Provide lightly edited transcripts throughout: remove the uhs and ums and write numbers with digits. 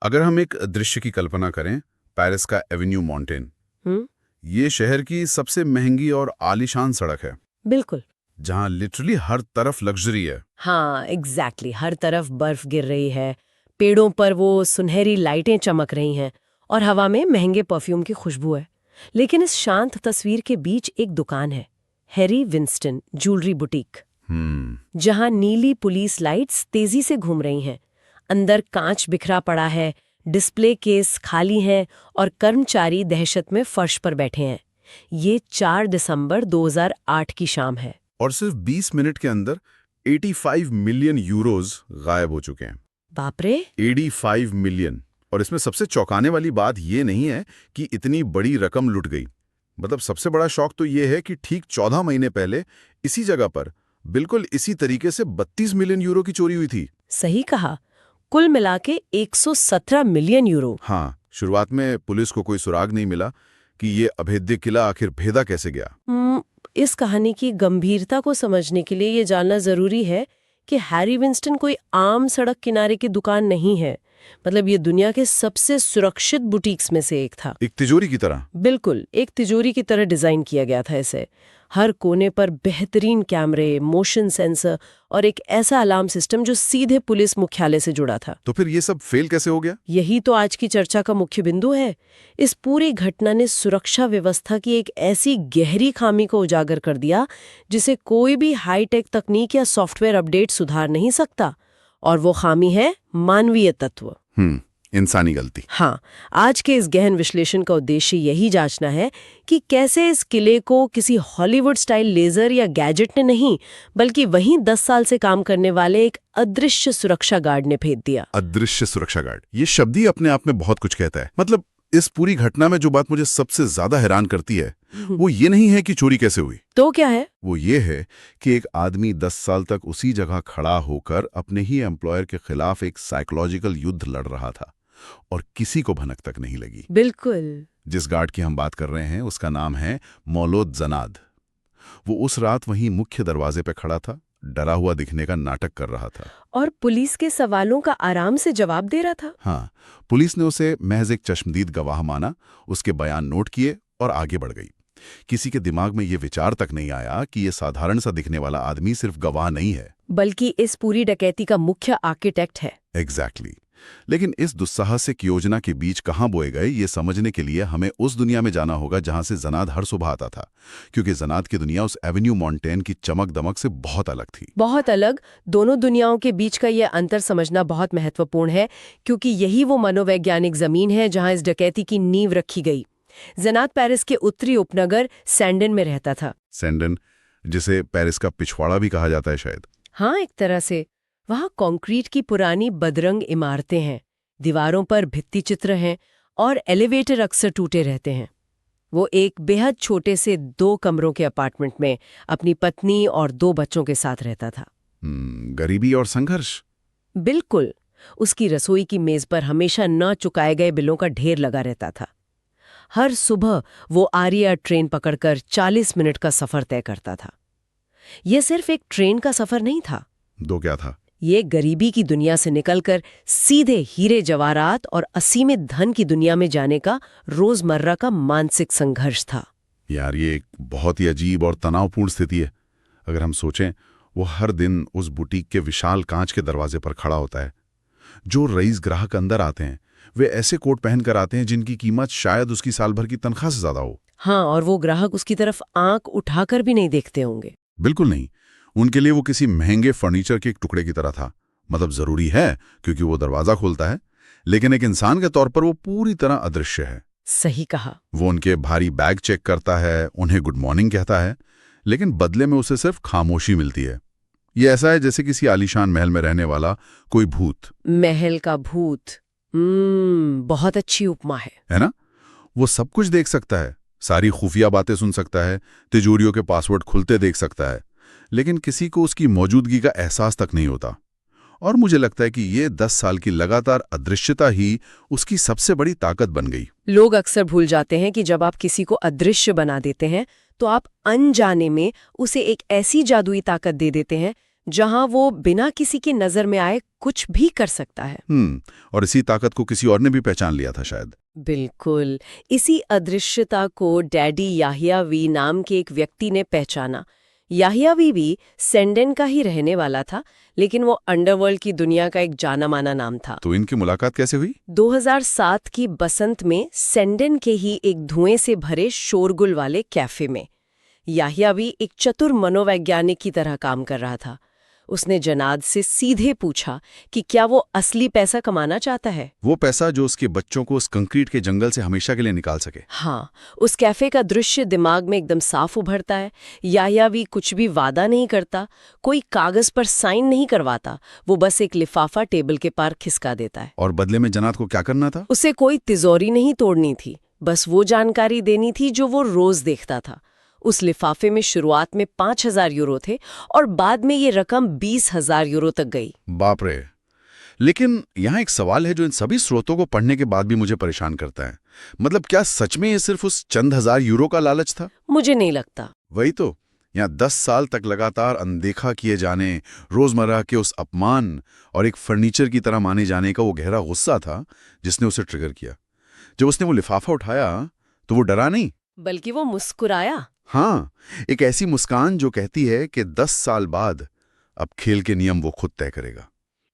अगर हम एक दृश्य की कल्पना करें, पेरिस का एवेन्यू मॉन्टेन, हम्म। ये शहर की सबसे महंगी और आलीशान सड़क है, बिल्कुल। जहां लिटरली हर तरफ लग्जरी है। हाँ, एग्जैक्टली हर तरफ बर्फ गिर रही है, पेड़ों पर वो सुनहरी लाइटें चमक रही हैं और हवा में महंगे परफ्यूम की खुशबू है। लेकिन इस शांत तस्वीर के बीच एक दुकान है, हैरी विंस्टन ज्वेलरी बुटीक, जहां नीली पुलिस लाइट्स तेजी से घूम रही हैं। अंदर कांच बिखरा पड़ा है, डिस्प्ले केस खाली हैं और कर्मचारी दहशत में फर्श पर बैठे हैं। ये 4 दिसंबर 2008 की शाम है। और सिर्फ 20 मिनट के अंदर 85 मिलियन यूरोज गायब हो चुके हैं। बाप रे! 85 मिलियन। और इसमें सबसे चौंकाने वाली बात ये नहीं है कि इतनी बड़ी रकम लुट गई। मतलब सबसे बड़ा शौक तो ये है कि ठीक 14 महीने पहले इसी जगह पर बिल्कुल इसी तरीके से 32 मिलियन यूरो की चोरी हुई थी। सही कहा, कुल मिला के 117 मिलियन यूरो। हाँ, शुरुआत में पुलिस को कोई सुराग नहीं मिला कि ये अभेद्य किला आखिर भेदा कैसे गया। इस कहानी की गंभीरता को समझने के लिए ये जानना जरूरी है कि हैरी विंस्टन कोई आम सड़क किनारे की दुकान नहीं है। मतलब ये दुनिया के सबसे सुरक्षित बुटीक्स में से एक था। एक तिजोरी की तरह। बिल्कुल, एक तिजोरी की तरह डिजाइन किया गया था इसे। हर कोने पर बेहतरीन कैमरे, मोशन सेंसर और एक ऐसा अलार्म सिस्टम जो सीधे पुलिस मुख्यालय से जुड़ा था। तो फिर ये सब फेल कैसे हो गया? यही तो आज की चर्चा का मुख्य बिंदु है। इस पूरी घटना ने सुरक्षा व्यवस्था की एक ऐसी गहरी खामी को उजागर कर दिया जिसे कोई भी हाईटेक तकनीक या सॉफ्टवेयर अपडेट सुधार नहीं सकता। और वो खामी है मानवीय तत्व। इंसानी गलती। हाँ, आज के इस गहन विश्लेषण का उद्देश्य यही जांचना है कि कैसे इस किले को किसी हॉलीवुड स्टाइल लेजर या गैजेट ने नहीं, बल्कि वहीं 10 साल से काम करने वाले एक अदृश्य सुरक्षा गार्ड ने भेद दिया। अदृश्य सुरक्षा गार्ड, ये शब्द ही अपने आप में बहुत कुछ कहता है। मतलब इस पूरी घटना में जो बात मुझे सबसे ज्यादा हैरान करती है वो ये नहीं है कि चोरी कैसे हुई। तो क्या है? वो ये है कि एक आदमी 10 साल तक उसी जगह खड़ा होकर अपने ही एम्प्लॉयर के खिलाफ एक साइकोलॉजिकल युद्ध लड़ रहा था और किसी को भनक तक नहीं लगी। बिल्कुल। जिस गार्ड की हम बात कर रहे हैं उसका नाम है मौलोद जनाद। वो उस रात वहीं मुख्य दरवाजे पे खड़ा था, डरा हुआ दिखने का नाटक कर रहा था और पुलिस के सवालों का आराम से जवाब दे रहा था। हाँ, पुलिस ने उसे महज एक चश्मदीद गवाह माना, उसके बयान नोट किए और आगे बढ़ गई। किसी के दिमाग में ये विचार तक नहीं आया कि ये साधारण सा दिखने वाला आदमी सिर्फ गवाह नहीं है, बल्कि इस पूरी डकैती का मुख्य आर्किटेक्ट है। एग्जैक्टली। लेकिन इस दुस्साहसिक योजना के बीच कहां बोए गए ये समझने के लिए हमें उस दुनिया में जाना होगा जहां से जनाद हर सुबह आता था, क्योंकि जनाद की दुनिया उस एवेन्यू मॉन्टेन की चमक दमक से बहुत अलग थी। बहुत अलग। दोनों दुनियाओं के बीच का ये अंतर समझना बहुत महत्वपूर्ण है, क्योंकि यही वो मनोवैज्ञानिक जमीन है जहां इस डकैती की नींव रखी गई। जनाद पेरिस के उत्तरी उपनगर सैंडन में रहता था। सैंडन, जिसे पेरिस का पिछवाड़ा भी कहा जाता है शायद। हाँ, एक तरह से। वहाँ कंक्रीट की पुरानी बदरंग इमारतें हैं, दीवारों पर भित्ति चित्र हैं और एलिवेटर अक्सर टूटे रहते हैं। वो एक बेहद छोटे से 2 कमरों के अपार्टमेंट में अपनी पत्नी और 2 बच्चों के साथ रहता था। गरीबी और संघर्ष। बिल्कुल। उसकी रसोई की मेज पर हमेशा न चुकाए गए बिलों का ढेर लगा रहता था। हर सुबह वो आरिया ट्रेन पकड़कर 40 मिनट का सफर तय करता था। यह सिर्फ एक ट्रेन का सफर नहीं था। दो क्या था? ये गरीबी की दुनिया से निकलकर सीधे हीरे जवाहरात और असीमित धन की दुनिया में जाने का रोजमर्रा का मानसिक संघर्ष था। यार, ये एक बहुत ही अजीब और तनावपूर्ण स्थिति है। अगर हम सोचें, वो हर दिन उस बुटीक के विशाल कांच के दरवाजे पर खड़ा होता है। जो रईस ग्राहक अंदर आते हैं वे ऐसे कोट पहनकर आते हैं जिनकी कीमत शायद उसकी साल भर की तनख्वाह से ज्यादा हो। हाँ, और वो ग्राहक उसकी तरफ आंख उठाकर भी नहीं देखते होंगे। बिल्कुल नहीं। उनके लिए वो किसी महंगे फर्नीचर के एक टुकड़े की तरह था। मतलब जरूरी है क्योंकि वो दरवाजा खोलता है, लेकिन एक इंसान के तौर पर वो पूरी तरह अदृश्य है। सही कहा। वो उनके भारी बैग चेक करता है, उन्हें गुड मॉर्निंग कहता है, लेकिन बदले में उसे सिर्फ खामोशी मिलती है। ये ऐसा है जैसे किसी आलीशान महल में रहने वाला कोई भूत। महल का भूत। बहुत अच्छी उपमा है ना? वो सब कुछ देख सकता है, सारी खुफिया बातें सुन सकता है, तिजोरियों के पासवर्ड खुलते देख सकता है, लेकिन किसी को उसकी मौजूदगी का एहसास तक नहीं होता। और मुझे लगता है कि ये 10 साल की लगातार अदृश्यता ही उसकी सबसे बड़ी ताकत बन गई। लोग अक्सर भूल जाते हैं कि जब आप किसी को अदृश्य बना देते हैं तो आप अनजाने में उसे एक ऐसी जादुई ताकत दे देते हैं जहां वो बिना किसी की नजर में आए कुछ भी कर सकता है। और इसी ताकत को किसी और ने भी पहचान लिया था शायद। बिल्कुल। इसी अदृश्यता को डैडी याहियावी नाम के एक व्यक्ति ने पहचाना। याहियावी भी सेंडेन का ही रहने वाला था, लेकिन वो अंडरवर्ल्ड की दुनिया का एक जाना माना नाम था। तो इनकी मुलाकात कैसे हुई? 2007 की बसंत में सेंडेन के ही एक धुएं से भरे शोरगुल वाले कैफे में याहियावी एक चतुर मनोवैज्ञानिक की तरह काम कर रहा था। उसने जनाद से सीधे पूछा कि क्या वो असली पैसा कमाना चाहता है। वो पैसा जो उसके बच्चों को उस कंक्रीट के जंगल से हमेशा के लिए निकाल सके। हाँ, उस कैफे का दृश्य दिमाग में एकदम साफ उभरता है। याहियावी कुछ भी वादा नहीं करता, कोई कागज पर साइन नहीं करवाता, वो बस एक लिफाफा टेबल के पार खिसका देता है। और बदले में जनाद को क्या करना था? उसे कोई तिजोरी नहीं तोड़नी थी, बस वो जानकारी देनी थी जो वो रोज देखता था। उस लिफाफे में शुरुआत में 5,000 यूरो थे और बाद में ये रकम 20,000 यूरो तक गई। बाप रे। लेकिन यहाँ एक सवाल है जो इन सभी स्रोतों को पढ़ने के बाद भी मुझे परेशान करता है। मतलब क्या सच में ये सिर्फ उस चंद हजार यूरो का लालच था? मुझे नहीं लगता। वही तो। यहाँ 10 साल तक लगातार अनदेखा किए जाने, रोजमर्रा के उस अपमान और एक फर्नीचर की तरह माने जाने का वो गहरा गुस्सा था जिसने उसे ट्रिगर किया। जब उसने वो लिफाफा उठाया तो वो डरा नहीं, बल्कि वो मुस्कुराया। हाँ, एक ऐसी मुस्कान जो कहती है कि 10 साल बाद अब खेल के नियम वो खुद तय करेगा।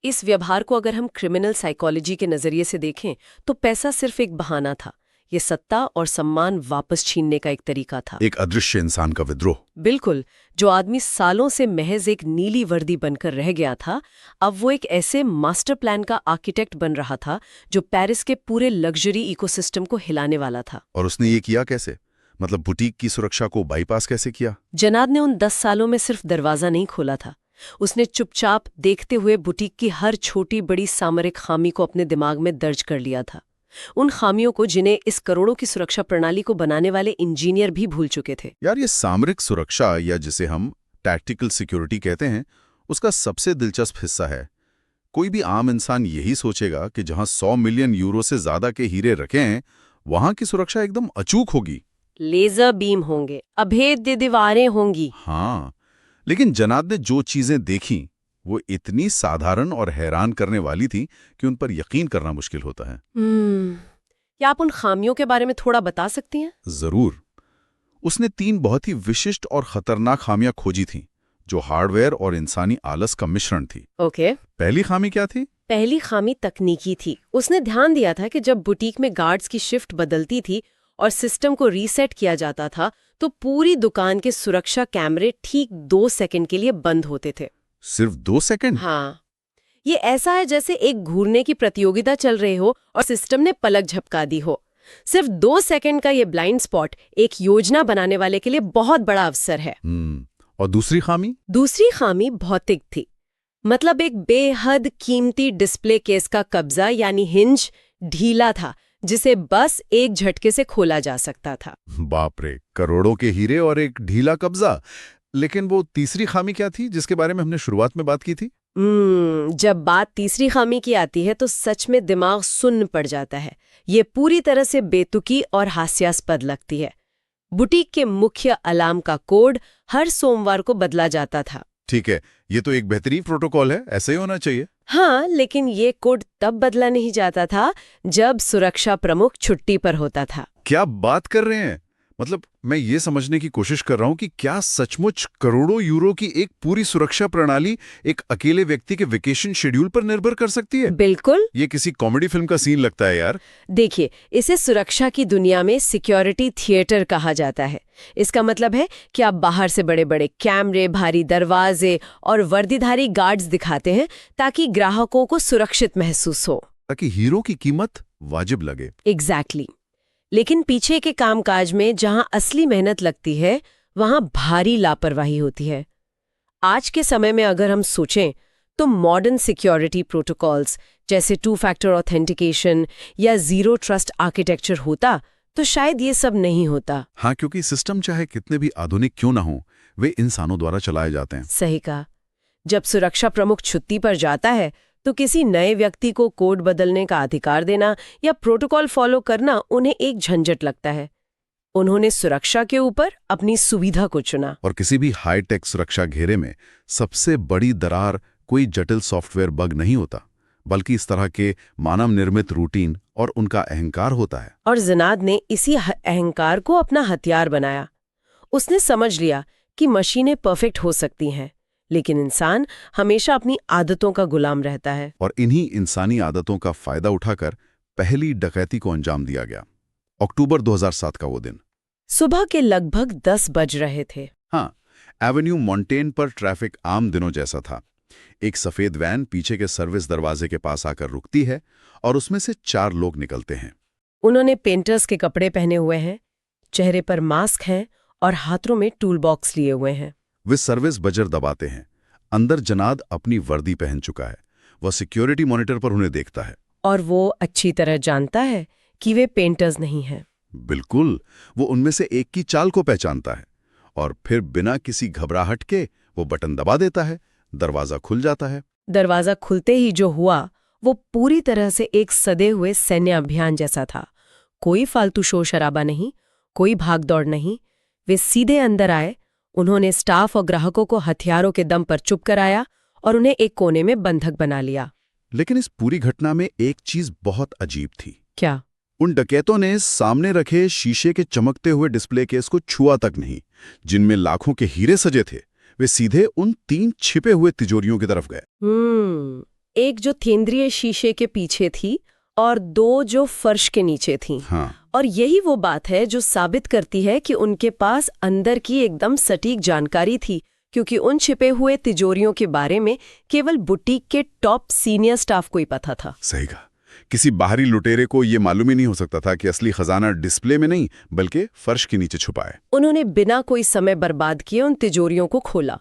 इस व्यवहार को अगर हम क्रिमिनल साइकोलॉजी के नजरिए से देखें तो पैसा सिर्फ एक बहाना था। ये सत्ता और सम्मान वापस छीनने का एक तरीका था। एक अदृश्य इंसान का विद्रोह। बिल्कुल। जो आदमी सालों से महज एक नीली वर्दी बनकर रह गया था, अब वो एक ऐसे मास्टर प्लान का आर्किटेक्ट बन रहा था जो पेरिस के पूरे लग्जरी इकोसिस्टम को हिलाने वाला था। और उसने ये किया कैसे? मतलब बुटीक की सुरक्षा को बाईपास कैसे किया? जनाद ने उन 10 सालों में सिर्फ दरवाजा नहीं खोला था, उसने चुपचाप देखते हुए बुटीक की हर छोटी बड़ी सामरिक खामी को अपने दिमाग में दर्ज कर लिया था। उन खामियों को जिन्हें इस करोड़ों की सुरक्षा प्रणाली को बनाने वाले इंजीनियर भी भूल चुके थे। यार, ये सामरिक सुरक्षा या जिसे हम टैक्टिकल सिक्योरिटी कहते हैं, उसका सबसे दिलचस्प हिस्सा है। कोई भी आम इंसान यही सोचेगा कि जहां 100 मिलियन यूरो से ज्यादा के हीरे रखे हैं, वहां की सुरक्षा एकदम अचूक होगी। लेजर बीम होंगे, अभेद्य दीवारें होंगी। हाँ, लेकिन जनाद ने जो चीजें देखी वो इतनी साधारण और हैरान करने वाली थी कि उन पर यकीन करना मुश्किल होता है। क्या आप उन खामियों के बारे में थोड़ा बता सकती हैं? जरूर। उसने 3 बहुत ही विशिष्ट और खतरनाक खामियां खोजी थीं, जो हार्डवेयर और इंसानी आलस का मिश्रण थी। ओके। पहली खामी क्या थी? पहली खामी तकनीकी थी। उसने ध्यान दिया था कि जब बुटीक में गार्ड्स की शिफ्ट बदलती थी और सिस्टम को रीसेट किया जाता था तो पूरी दुकान के सुरक्षा कैमरे ठीक 2 सेकंड के लिए बंद होते थे। सिर्फ 2 सेकंड? हाँ, ये ऐसा है जैसे एक घूरने की प्रतियोगिता चल रही हो और सिस्टम ने पलक झपका दी हो। सिर्फ 2 सेकंड का ये ब्लाइंड स्पॉट एक योजना बनाने वाले के लिए बहुत बड़ा अवसर है। और दूसरी खामी? दूसरी खामी भौतिक थी। मतलब एक बेहद कीमती डिस्प्ले केस का कब्जा यानी हिंज ढीला था, जिसे बस एक झटके से खोला जा सकता था। बाप रे, करोड़ों के हीरे और एक ढीला कब्जा। लेकिन वो तीसरी खामी क्या थी जिसके बारे में हमने शुरुआत में बात की थी? जब बात तीसरी खामी की आती है तो सच में दिमाग सुन्न पड़ जाता है। ये पूरी तरह से बेतुकी और हास्यास्पद लगती है। बुटीक के मुख्य अलार्म का कोड हर सोमवार को बदला जाता था। ठीक है, ये तो एक बेहतरीन प्रोटोकॉल है, ऐसे ही होना चाहिए। हाँ, लेकिन ये कोड तब बदला नहीं जाता था जब सुरक्षा प्रमुख छुट्टी पर होता था। क्या बात कर रहे हैं? मतलब मैं ये समझने की कोशिश कर रहा हूं कि क्या सचमुच करोड़ों यूरो की एक पूरी सुरक्षा प्रणाली एक अकेले व्यक्ति के वेकेशन शेड्यूल पर निर्भर कर सकती है? बिल्कुल। ये किसी कॉमेडी फिल्म का सीन लगता है यार। देखिए, इसे सुरक्षा की दुनिया में सिक्योरिटी थिएटर कहा जाता है। इसका मतलब है कि आप बाहर से बड़े बड़े कैमरे, भारी दरवाजे और वर्दीधारी गार्ड्स दिखाते हैं ताकि ग्राहकों को सुरक्षित महसूस हो, ताकि हीरो की कीमत वाजिब लगे। एग्जैक्टली। लेकिन पीछे के कामकाज में जहां असली मेहनत लगती है वहां भारी लापरवाही होती है। आज के समय में अगर हम सोचें तो मॉडर्न सिक्योरिटी प्रोटोकॉल्स जैसे 2 फैक्टर ऑथेंटिकेशन या जीरो ट्रस्ट आर्किटेक्चर होता तो शायद ये सब नहीं होता। हाँ, क्योंकि सिस्टम चाहे कितने भी आधुनिक क्यों ना हो, वे इंसानों द्वारा चलाए जाते हैं। सही कहा। जब सुरक्षा प्रमुख छुट्टी पर जाता है तो किसी नए व्यक्ति को कोड बदलने का अधिकार देना या प्रोटोकॉल फॉलो करना उन्हें एक झंझट लगता है। उन्होंने सुरक्षा के ऊपर अपनी सुविधा को चुना। और किसी भी हाईटेक सुरक्षा घेरे में सबसे बड़ी दरार कोई जटिल सॉफ्टवेयर बग नहीं होता, बल्कि इस तरह के मानव निर्मित रूटीन और उनका अहंकार होता है। और जिनाद ने इसी अहंकार को अपना हथियार बनाया। उसने समझ लिया कि मशीनें परफेक्ट हो सकती हैं, लेकिन इंसान हमेशा अपनी आदतों का गुलाम रहता है। और इन्हीं इंसानी आदतों का फायदा उठाकर पहली डकैती को अंजाम दिया गया। अक्टूबर 2007 का वो दिन। सुबह के लगभग 10 बज रहे थे। हाँ, एवेन्यू मॉन्टेन पर ट्रैफिक आम दिनों जैसा था। एक सफेद वैन पीछे के सर्विस दरवाजे के पास आकर रुकती है और उसमें से 4 लोग निकलते हैं। उन्होंने पेंटर्स के कपड़े पहने हुए हैं, चेहरे पर मास्क हैं और हाथों में टूल बॉक्स लिए हुए हैं। वे सर्विस बजर दबाते हैं। अंदर जनाद अपनी वर्दी पहन चुका है। वह सिक्योरिटी मॉनिटर पर उन्हें देखता है। और वो अच्छी तरह जानता है कि वे पेंटर्स नहीं हैं। बिल्कुल, वो उनमें से एक की चाल को पहचानता है और फिर बिना किसी घबराहट के वो बटन दबा देता है। दरवाजा खुल जाता है। दरवाजा खुलते ही जो हुआ वो पूरी तरह से एक सदे हुए सैन्य अभियान जैसा था। कोई फालतू शोर शराबा नहीं, कोई भागदौड़ नहीं। वे सीधे अंदर आए। उन्होंने स्टाफ और ग्राहकों को हथियारों के दम पर चुप कराया और उन्हें एक कोने में बंधक बना लिया। लेकिन इस पूरी घटना में एक चीज बहुत अजीब थी। क्या? उन डकैतों ने सामने रखे शीशे के चमकते हुए डिस्प्ले केस को छुआ तक नहीं, जिनमें लाखों के हीरे सजे थे। वे सीधे उन 3 छिपे हुए तिजोरियों की तरफ गए। एक जो केंद्रीय शीशे के पीछे थी और 2 जो फर्श के नीचे थीं। हाँ। और यही वो बात है जो साबित करती है कि उनके पास अंदर की एकदम सटीक जानकारी थी, क्योंकि उन छिपे हुए तिजोरियों के बारे में केवल बुटीक के टॉप सीनियर स्टाफ को ही पता था। सही कहा। किसी बाहरी लुटेरे को ये मालूम ही नहीं हो सकता था कि असली खजाना डिस्प्ले में नहीं बल्कि फर्श के नीचे छुपा है। उन्होंने बिना कोई समय बर्बाद किए उन तिजोरियों को खोला।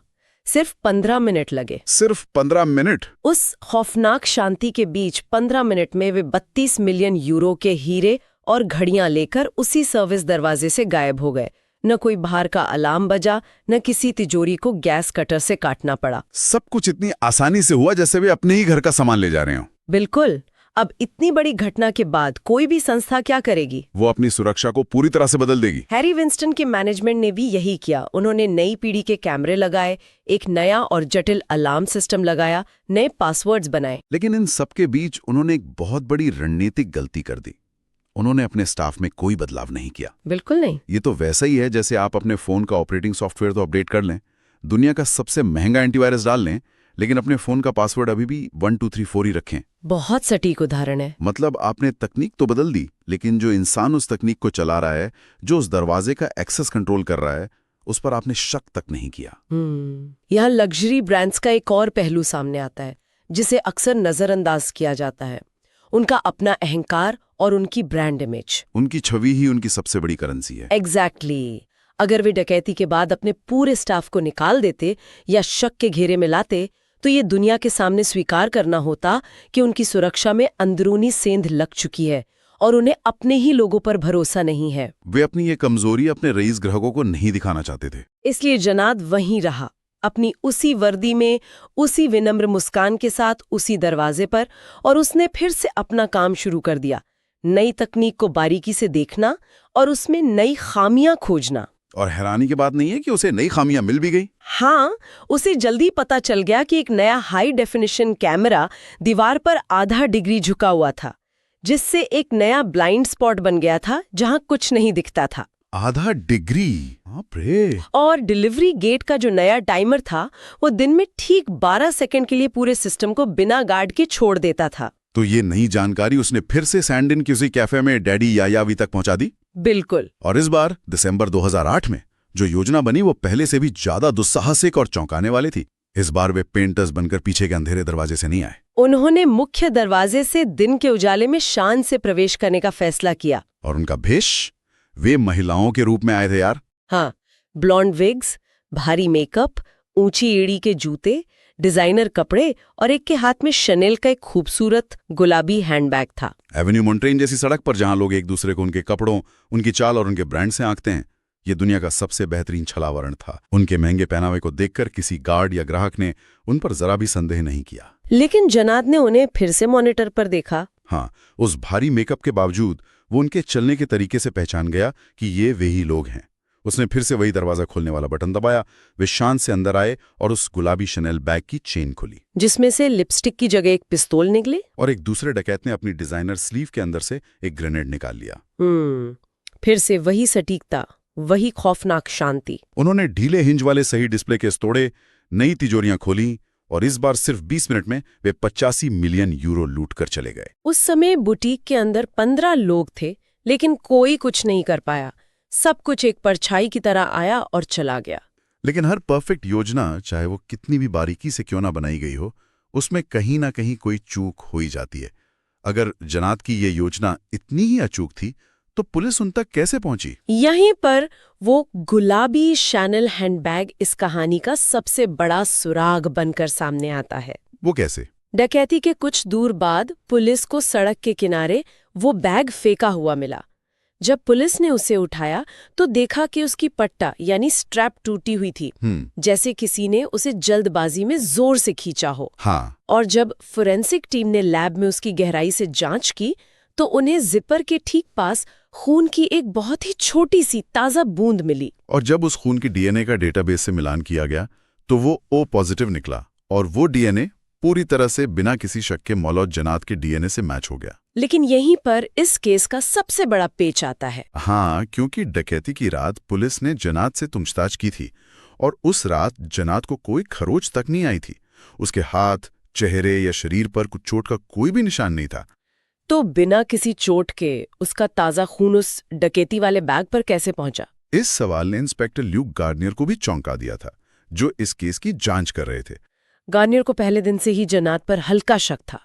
सिर्फ 15 मिनट लगे। सिर्फ 15 मिनट? उस खौफनाक शांति के बीच 15 मिनट में वे 32 मिलियन यूरो के हीरे और घड़ियां लेकर उसी सर्विस दरवाजे से गायब हो गए। न कोई बाहर का अलार्म बजा, न किसी तिजोरी को गैस कटर से काटना पड़ा। सब कुछ इतनी आसानी से हुआ जैसे वे अपने ही घर का सामान ले जा रहे हो। बिल्कुल। अब इतनी बड़ी घटना के बाद कोई भी संस्था क्या करेगी? वो अपनी सुरक्षा को पूरी तरह से बदल देगी। हैरी विंस्टन के मैनेजमेंट ने भी यही किया। उन्होंने नई पीढ़ी के कैमरे लगाए, एक नया और जटिल अलार्म सिस्टम लगाया, नए पासवर्ड्स बनाए। लेकिन इन सबके बीच उन्होंने एक बहुत बड़ी रणनीतिक गलती कर दी। उन्होंने अपने स्टाफ में कोई बदलाव नहीं किया। बिल्कुल नहीं। ये तो वैसा ही है जैसे आप अपने फोन का ऑपरेटिंग सॉफ्टवेयर तो अपडेट कर लें, दुनिया का सबसे महंगा एंटीवायरस डाल लें, लेकिन अपने फोन का पासवर्ड अभी भी 1234 ही रखें। बहुत सटीक उदाहरण है। मतलब आपने तकनीक तो बदल दी, लेकिन जो इंसान उस तकनीक को चला रहा है, जो उस दरवाजे का एक्सेस कंट्रोल कर रहा है, उस पर आपने शक तक नहीं किया। यहाँ लग्जरी ब्रांड्स का एक और पहलू सामने आता है जिसे अक्सर नजरअंदाज किया जाता है। उनका अपना अहंकार और उनकी ब्रांड इमेज। उनकी छवि ही उनकी सबसे बड़ी करेंसी है। एग्जैक्टली। अगर वे डकैती के बाद अपने पूरे स्टाफ को निकाल देते या शक के घेरे में लाते, तो ये दुनिया के सामने स्वीकार करना होता कि उनकी सुरक्षा में अंदरूनी सेंध लग चुकी है और उन्हें अपने ही लोगों पर भरोसा नहीं है। वे अपनी ये कमजोरी अपने रईस ग्राहकों को नहीं दिखाना चाहते थे। इसलिए जनाद वहीं रहा, अपनी उसी वर्दी में, उसी विनम्र मुस्कान के साथ, उसी दरवाजे पर, और उसने फिर से अपना काम शुरू कर दिया। नई तकनीक को बारीकी से देखना और उसमें नई खामियां खोजना। और हैरानी की बात नहीं है कि उसे नई खामियां मिल भी गई। हाँ, उसे जल्दी पता चल गया कि एक नया हाई डेफिनेशन कैमरा दीवार पर आधा डिग्री झुका हुआ था, जिससे एक नया ब्लाइंड स्पॉट बन गया था जहां कुछ नहीं दिखता था। आधा डिग्री? बाप रे। और डिलीवरी गेट का जो नया टाइमर था, वो दिन में ठीक 12 सेकंड के लिए पूरे सिस्टम को बिना गार्ड के छोड़ देता था। तो ये नई जानकारी उसने फिर से सैंडिन की उसी कैफे में डैडी यायावी तक पहुंचा दी। बिल्कुल। और इस बार दिसंबर 2008 में जो योजना बनी वो पहले से भी ज्यादा दुस्साहसिक और चौंकाने वाली थी। इस बार वे पेंटर्स बनकर पीछे के अंधेरे दरवाजे से नहीं आए। उन्होंने मुख्य दरवाजे से दिन के उजाले में शान से प्रवेश करने का फैसला किया। और उनका भेष? वे महिलाओं के रूप में आए थे यार। हाँ, ब्लॉन्ड विग्स, भारी मेकअप, ऊंची एड़ी के जूते, डिजाइनर कपड़े और एक के हाथ में शनेल का एक खूबसूरत गुलाबी हैंडबैग था। एवेन्यू मॉन्टेन जैसी सड़क पर जहां लोग एक दूसरे को उनके कपड़ों, उनकी चाल और उनके ब्रांड से आंकते हैं, ये दुनिया का सबसे बेहतरीन छलावरण था। उनके महंगे पहनावे को देखकर किसी गार्ड या ग्राहक ने उन पर जरा भी संदेह नहीं किया। लेकिन जनाद ने उन्हें फिर से मॉनिटर पर देखा। हाँ, उस भारी मेकअप के बावजूद वो उनके चलने के तरीके से पहचान गया कि ये वही लोग हैं। उसने फिर से वही दरवाजा खोलने वाला बटन दबाया। वे शान से अंदर आए और उस गुलाबी शनेल बैग की चेन खोली जिसमें से लिपस्टिक की जगह एक पिस्तौल निकली। और एक दूसरे डकैत ने अपनी डिजाइनर स्लीव के अंदर से एक ग्रेनेड निकाल लिया। फिर से वही सटीकता, वही खौफनाक शांति। उन्होंने ढीले हिंज वाले सही डिस्प्ले केस तोड़े, नई तिजोरियां खोली और इस बार सिर्फ 20 मिनट में वे 85 मिलियन यूरो लूट कर चले गए। उस समय बुटीक के अंदर 15 लोग थे, लेकिन कोई कुछ नहीं कर पाया। सब कुछ एक परछाई की तरह आया और चला गया। लेकिन हर परफेक्ट योजना, चाहे वो कितनी भी बारीकी से क्यों ना बनाई गई हो, उसमें कहीं ना कहीं कोई चूक हो ही जाती है। अगर जनात की ये योजना इतनी ही अचूक थी तो पुलिस उन तक कैसे पहुंची? यहीं पर वो गुलाबी शैनल हैंडबैग इस कहानी का सबसे बड़ा सुराग बनकर सामने आता है। वो कैसे? डकैती के कुछ दूर बाद पुलिस को सड़क के किनारे वो बैग फेंका हुआ मिला। जब पुलिस ने उसे उठाया तो देखा कि उसकी पट्टा यानी स्ट्रैप टूटी हुई थी, जैसे किसी ने उसे जल्दबाजी में जोर से खींचा हो। हाँ। और जब फोरेंसिक टीम ने लैब में उसकी गहराई से जांच की तो उन्हें जिपर के ठीक पास खून की एक बहुत ही छोटी सी ताजा बूंद मिली। और जब उस खून की डीएनए का डेटाबेस से मिलान किया गया तो वो O पॉजिटिव निकला और वो डीएनए पूरी तरह से बिना किसी शक के मौलौद जनात के डीएनए से मैच हो गया। लेकिन यहीं पर इस केस का सबसे बड़ा पेच आता है। हाँ, क्योंकि डकैती की रात पुलिस ने जनात से पूछताछ की थी और उस रात जनात को कोई खरोच तक नहीं आई थी। उसके हाथ, चेहरे या शरीर पर कुछ चोट का कोई भी निशान नहीं था। तो बिना किसी चोट के उसका ताजा खून उस डकैती वाले बैग पर कैसे पहुंचा? इस सवाल ने इंस्पेक्टर ल्यूक गार्नियर को भी चौंका दिया था, जो इस केस की जांच कर रहे थे। गार्नियर को पहले दिन से ही जनात पर हल्का शक था,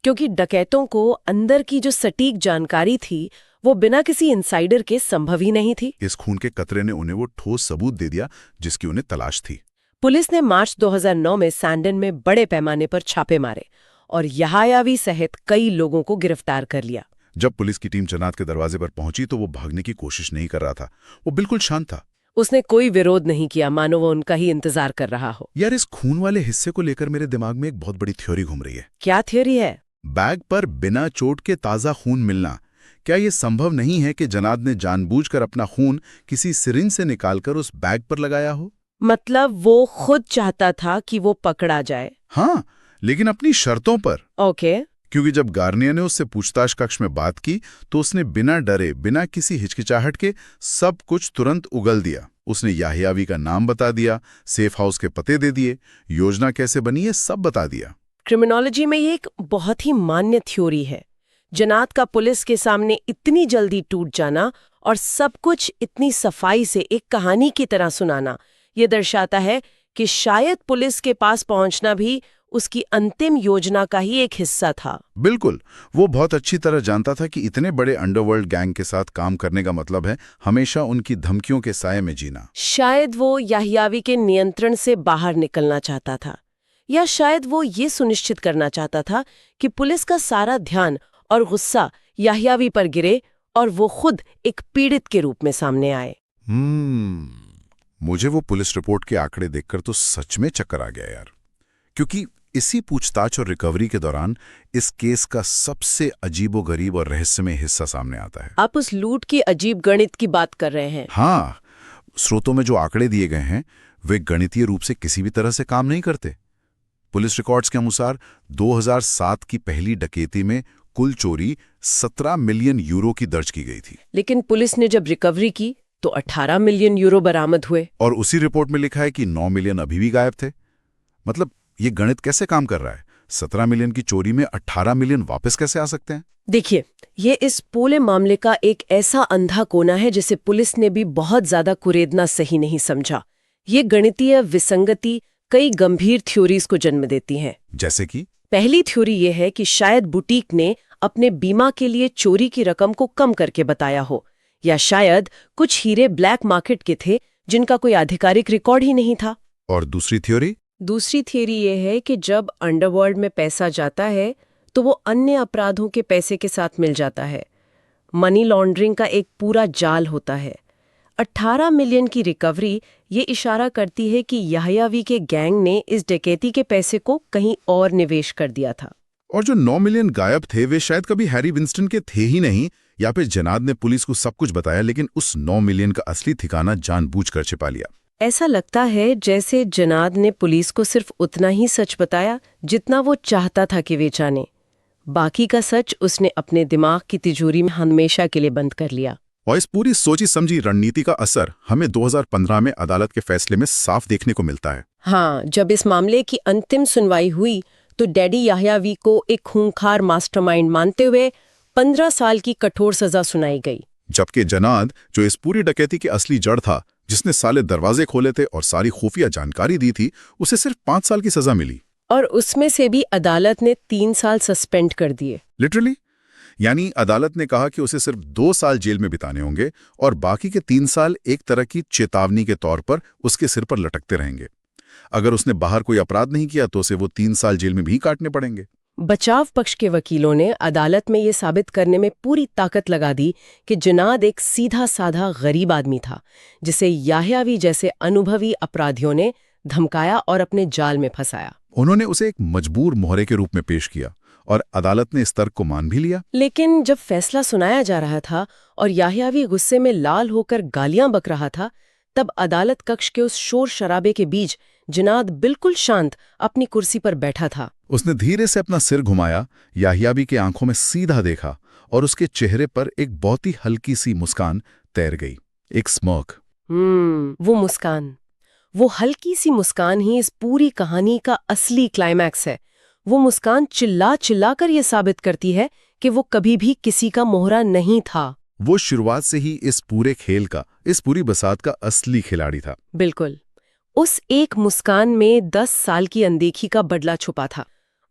क्योंकि डकैतों को अंदर की जो सटीक जानकारी थी वो बिना किसी इनसाइडर के संभव ही नहीं थी। इस खून के कतरे ने उन्हें वो ठोस सबूत दे दिया जिसकी उन्हें तलाश थी। पुलिस ने मार्च 2009 में सैंडन में बड़े पैमाने पर छापे मारे और यहायावी सहित कई लोगों को गिरफ्तार कर लिया। जब पुलिस की टीम जनात के दरवाजे पर पहुंची तो वो भागने की कोशिश नहीं कर रहा था। वो बिल्कुल शांत था। उसने कोई विरोध नहीं किया, मानो वो उनका ही इंतजार कर रहा हो। यार, इस खून वाले हिस्से को लेकर मेरे दिमाग में एक बहुत बड़ी थ्योरी घूम रही है। क्या थ्योरी है? बैग पर बिना चोट के ताजा खून मिलना। क्या ये संभव नहीं है कि जनात ने जानबूझकर अपना खून किसी सिरिंज से निकालकर उस बैग पर लगाया हो? मतलब वो खुद चाहता था कि वो पकड़ा जाए? हाँ, लेकिन अपनी शर्तों पर। ओके। क्योंकि जब गार्नियर ने उससे पूछताछ कक्ष में बात की तो उसने बिना डरे, बिना किसी हिचकिचाहट के सब कुछ तुरंत उगल दिया। उसने याहियावी का नाम बता दिया, सेफ हाउस के पते दे दिए, योजना कैसे बनी है सब बता दिया। क्रिमिनोलॉजी में ये एक बहुत ही मान्य थ्योरी है। जनात का पुलिस के सामने इतनी जल्दी टूट जाना और सब कुछ इतनी सफाई से एक कहानी की तरह सुनाना, ये दर्शाता है कि शायद पुलिस के पास पहुंचना भी उसकी अंतिम योजना का ही एक हिस्सा था। बिल्कुल। वो बहुत अच्छी तरह जानता था कि इतने बड़े अंडरवर्ल्ड गैंग के साथ काम करने का मतलब है हमेशा उनकी धमकियों के साये में जीना। शायद वो याहियावी के नियंत्रण से बाहर निकलना चाहता था, या शायद वो ये सुनिश्चित करना चाहता था कि पुलिस का सारा ध्यान और गुस्सा याहियावी पर गिरे और वो खुद एक पीड़ित के रूप में सामने आए। मुझे वो पुलिस रिपोर्ट के आंकड़े देखकर तो सच में चक्कर आ गया यार। क्योंकि इसी पूछताछ और रिकवरी के दौरान इस केस का सबसे अजीबोगरीब और रहस्यमय हिस्सा सामने आता है। आप उस लूट की अजीब गणित की बात कर रहे हैं? हाँ, स्रोतों में जो आंकड़े दिए गए हैं वे गणितीय रूप से किसी भी तरह से काम नहीं करते। पुलिस रिकॉर्ड्स के अनुसार 2007 की पहली डकैती में कुल चोरी 17 मिलियन यूरो की दर्ज की गई थी। लेकिन पुलिस ने जब रिकवरी की तो 18 मिलियन यूरो बरामद हुए। और उसी रिपोर्ट में लिखा है कि 9 मिलियन अभी भी गायब थे। मतलब ये गणित कैसे काम कर रहा है? 17 मिलियन की चोरी में 18 मिलियन वापस कैसे आ सकते हैं? देखिए, ये इस पूरे मामले का एक ऐसा अंधा कोना है जिसे पुलिस ने भी बहुत ज्यादा कुरेदना सही नहीं समझा। ये गणितीय विसंगति कई गंभीर थ्योरीज को जन्म देती है। जैसे कि पहली थ्योरी ये है कि शायद बुटीक ने अपने बीमा के लिए चोरी की रकम को कम करके बताया हो, या शायद कुछ हीरे ब्लैक मार्केट के थे जिनका कोई आधिकारिक रिकॉर्ड ही नहीं था। और दूसरी थ्योरी? दूसरी थ्योरी ये है कि जब अंडरवर्ल्ड में पैसा जाता है तो वो अन्य अपराधों के पैसे के साथ मिल जाता है। मनी लॉन्ड्रिंग का एक पूरा जाल होता है। 18 मिलियन की रिकवरी ये इशारा करती है कि याहियावी के गैंग ने इस डकैती के पैसे को कहीं और निवेश कर दिया था। और जो 9 मिलियन गायब थे वे शायद कभी हैरी विंस्टन के थे ही नहीं, या फिर जनाद ने पुलिस को सब कुछ बताया लेकिन उस 9 मिलियन का असली ठिकाना जानबूझकर छिपा लिया। ऐसा लगता है जैसे जनाद ने पुलिस को सिर्फ उतना ही सच बताया जितना वो चाहता था कि वे जाने। बाकी का सच उसने अपने दिमाग की तिजोरी में हमेशा के लिए बंद कर लिया। और इस पूरी सोची समझी रणनीति का असर हमें 2015 में अदालत के फैसले में साफ देखने को मिलता है। हाँ, जब इस मामले की अंतिम सुनवाई हुई तो डैडी याह्यावी को एक खूंखार मास्टरमाइंड मानते हुए 15 साल की कठोर सजा सुनाई गई। जबकि जनाद, जो इस पूरी डकैती की असली जड़ था, जिसने साले दरवाजे खोले थे और सारी खुफिया जानकारी दी थी, उसे सिर्फ 5 साल की सजा मिली। और उसमें से भी अदालत ने 3 साल सस्पेंड कर दिए। लिटरली, यानी अदालत ने कहा कि उसे सिर्फ 2 साल जेल में बिताने होंगे और बाकी के 3 साल एक तरह की चेतावनी के तौर पर उसके सिर पर लटकते रहेंगे। अगर उसने बाहर कोई अपराध नहीं किया तो उसे वो 3 साल जेल में भी काटने पड़ेंगे। बचाव पक्ष के वकीलों ने अदालत में ये साबित करने में पूरी ताकत लगा दी कि जनाद एक सीधा साधा गरीब आदमी था, जिसे याह्यावी जैसे अनुभवी अपराधियों ने धमकाया और अपने जाल में फंसाया। उन्होंने उसे एक मजबूर मोहरे के रूप में पेश किया और अदालत ने इस तर्क को मान भी लिया। लेकिन जब फैसला सुनाया जा रहा था और याह्यावी गुस्से में लाल होकर गालियां बक रहा था, तब अदालत कक्ष के उस शोर शराबे के बीच जनाद बिल्कुल शांत अपनी कुर्सी पर बैठा था। उसने धीरे से अपना सिर घुमाया, याह्यावी की आंखों में सीधा देखा और उसके चेहरे पर एक बहुत ही हल्की सी मुस्कान तैर गई, एक स्मर्क। वो मुस्कान, वो हल्की सी मुस्कान ही इस पूरी कहानी का असली क्लाइमैक्स है। वो मुस्कान चिल्ला चिल्ला कर ये साबित करती है कि वो कभी भी किसी का मोहरा नहीं था। वो शुरुआत से ही इस पूरे खेल का, इस पूरी बसात का असली खिलाड़ी था। बिल्कुल। उस एक मुस्कान में 10 साल की अनदेखी का बदला छुपा था।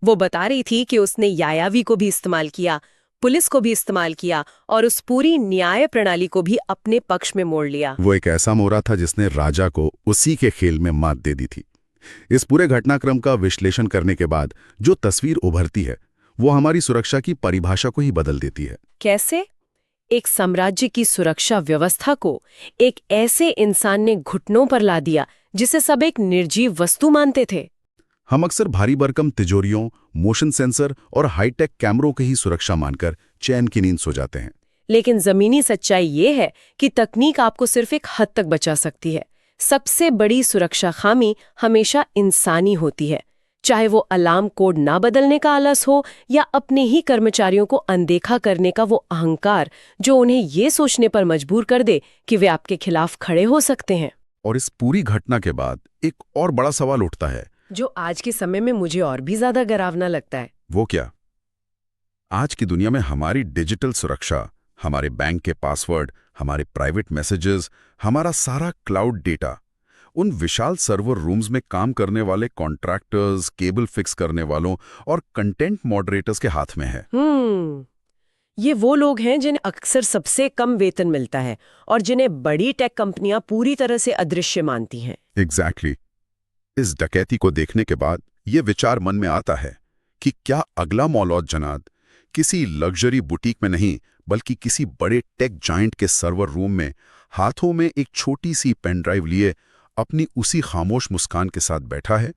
वो बता रही थी कि उसने याह्यावी को भी इस्तेमाल किया, पुलिस को भी इस्तेमाल किया और उस पूरी न्याय प्रणाली को भी अपने पक्ष में मोड़ लिया। वो एक ऐसा मोहरा था जिसने राजा को उसी के खेल में मात दे दी थी। इस पूरे घटनाक्रम का विश्लेषण करने के बाद जो तस्वीर उभरती है वो हमारी सुरक्षा की परिभाषा को ही बदल देती है। कैसे? एक साम्राज्य की सुरक्षा व्यवस्था को एक ऐसे इंसान ने घुटनों पर ला दिया जिसे सब एक निर्जीव वस्तु मानते थे। हम अक्सर भारी भरकम तिजोरियों, मोशन सेंसर और हाईटेक कैमरों की ही सुरक्षा मानकर चैन की नींद सो जाते हैं। लेकिन जमीनी सच्चाई ये है कि तकनीक आपको सिर्फ एक हद तक बचा सकती है। सबसे बड़ी सुरक्षा खामी हमेशा इंसानी होती है, चाहे वो अलार्म कोड ना बदलने का आलस हो या अपने ही कर्मचारियों को अनदेखा करने का वो अहंकार जो उन्हें ये सोचने पर मजबूर कर दे कि वे आपके खिलाफ खड़े हो सकते हैं। और इस पूरी घटना के बाद एक और बड़ा सवाल उठता है, जो आज के समय में मुझे और भी ज्यादा डरावना लगता है। वो क्या? आज की दुनिया में हमारी डिजिटल सुरक्षा, हमारे बैंक के पासवर्ड, हमारे प्राइवेट मैसेजेस, हमारा सारा क्लाउड डेटा उन विशाल सर्वर रूम्स में काम करने वाले कॉन्ट्रैक्टर्स, केबल फिक्स करने वालों और कंटेंट मॉडरेटर्स के हाथ में है। ये वो लोग हैं जिन्हें अक्सर सबसे कम वेतन मिलता है और जिन्हें बड़ी टेक कंपनियां पूरी तरह से अदृश्य मानती हैं। एग्जैक्टली। इस डकैती को देखने के बाद ये विचार मन में आता है कि क्या अगला मौलौद जनाद किसी लग्जरी बुटीक में नहीं बल्कि किसी बड़े टेक जायंट के सर्वर रूम में हाथों में एक छोटी सी पेन ड्राइव लिए अपनी उसी खामोश मुस्कान के साथ बैठा है।